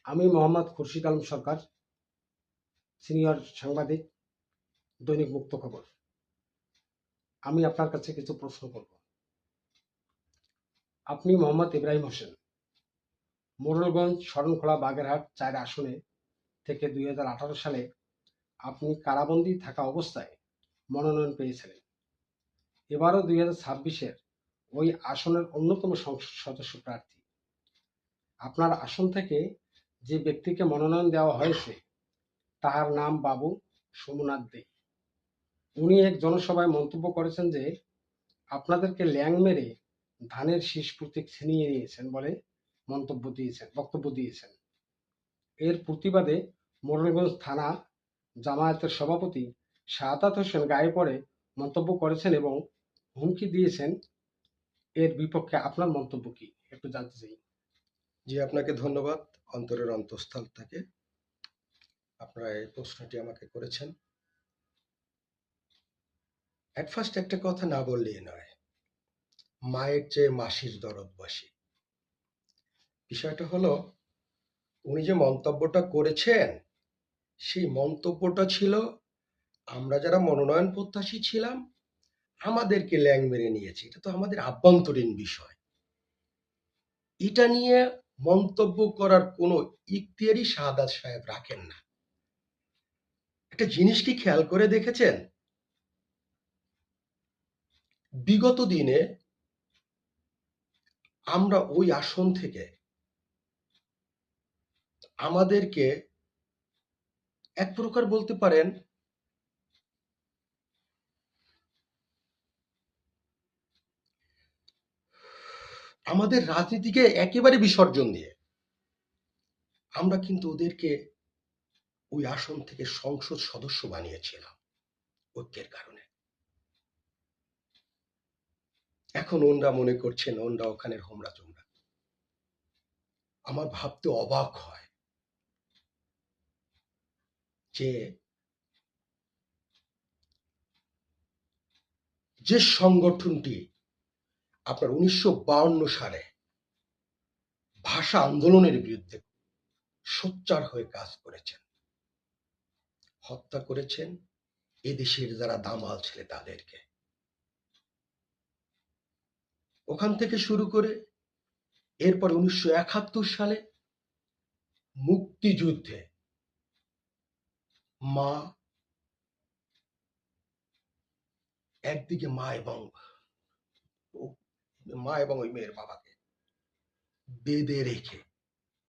আমি মোহাম্মদ খুরশিদ আলম সরকার, সিনিয়র সাংবাদিক, দৈনিক মুক্ত খবর। আমি আপনার কাছে কিছু প্রশ্ন করব। আপনি মোহাম্মদ ইব্রাহিম হোসেন, মোড়লগঞ্জ, শরণখোলা, বাগেরহাট ৪ আসনে থেকে ২০১৮ সালে আপনি কারাবন্দী থাকা অবস্থায় মনোনয়ন পেয়েছিলেন। এবারও ২০২৬-এর ওই আসনের অন্যতম সংসদ সদস্য প্রার্থী। আপনার আসন থেকে যে ব্যক্তিকে মনোনয়ন দেওয়া হয়েছে তাহার নাম বাবু সোমনাথ দে। উনি এক জনসভায় মন্তব্য করেছেন যে আপনাদেরকে ল্যাং মেরে ধানের শীষ প্রতীক ছিনিয়ে নিয়েছেন বলে বক্তব্য দিয়েছেন। এর প্রতিবাদে মোড়লগঞ্জ থানা জামায়াতের সভাপতি শাহাদাত হোসেন গায়ে পড়ে মন্তব্য করেছেন এবং হুমকি দিয়েছেন। এর বিপক্ষে আপনার মন্তব্য কি, একটু জানতে চাই। জি, আপনাকে ধন্যবাদ অন্তরের অন্তঃস্থল থেকে আপনারা এই প্রশ্নটি আমাকে করেছেন। এট ফার্স্ট একটা কথা না বললেই নয়, মায়ের চেয়ে মাসির দরদ বেশি। বিষয়টা হলো, উনি যে মন্তব্যটা করেছেন সেই মন্তব্যটা ছিল আমরা যারা মনোনয়ন প্রত্যাশী ছিলাম আমাদেরকে ল্যাং মেরে নিয়েছে। এটা তো আমাদের আভ্যন্তরীণ বিষয়, এটা নিয়ে মন্তব্য করার কোনো ইখতিয়ারই শাহাদাত সাহেব রাখেন না। একটা জিনিস কি খেয়াল করে দেখেছেন, বিগত দিনে আমরা ওই আসন থেকে আমাদেরকে এক প্রকার বলতে পারেন আমাদের রাজনীতিকে একেবারে বিসর্জন দিয়ে আমরা কিন্তু ওদেরকে ওই আসন থেকে সংসদ সদস্য বানিয়েছিলাম ঐক্যের কারণে। এখন ওনরা মনে করছেন ওনরা ওখানের হোমরা চোমরা। আমার ভাবতে অবাক হয় যে যে সংগঠনটি আপনার ১৯৫২ সালে ভাষা আন্দোলনের বিরুদ্ধে সোচ্চার হয়ে কাজ করেছেন, হত্যা করেছেন এদেশের যারা দামাল ছেলে তাদেরকে। ওখান থেকে শুরু করে এরপর ১৯৭১ সালে মুক্তিযুদ্ধে মা, একদিকে মা এবং ওই মেয়ের বাবাকে বেঁধে রেখে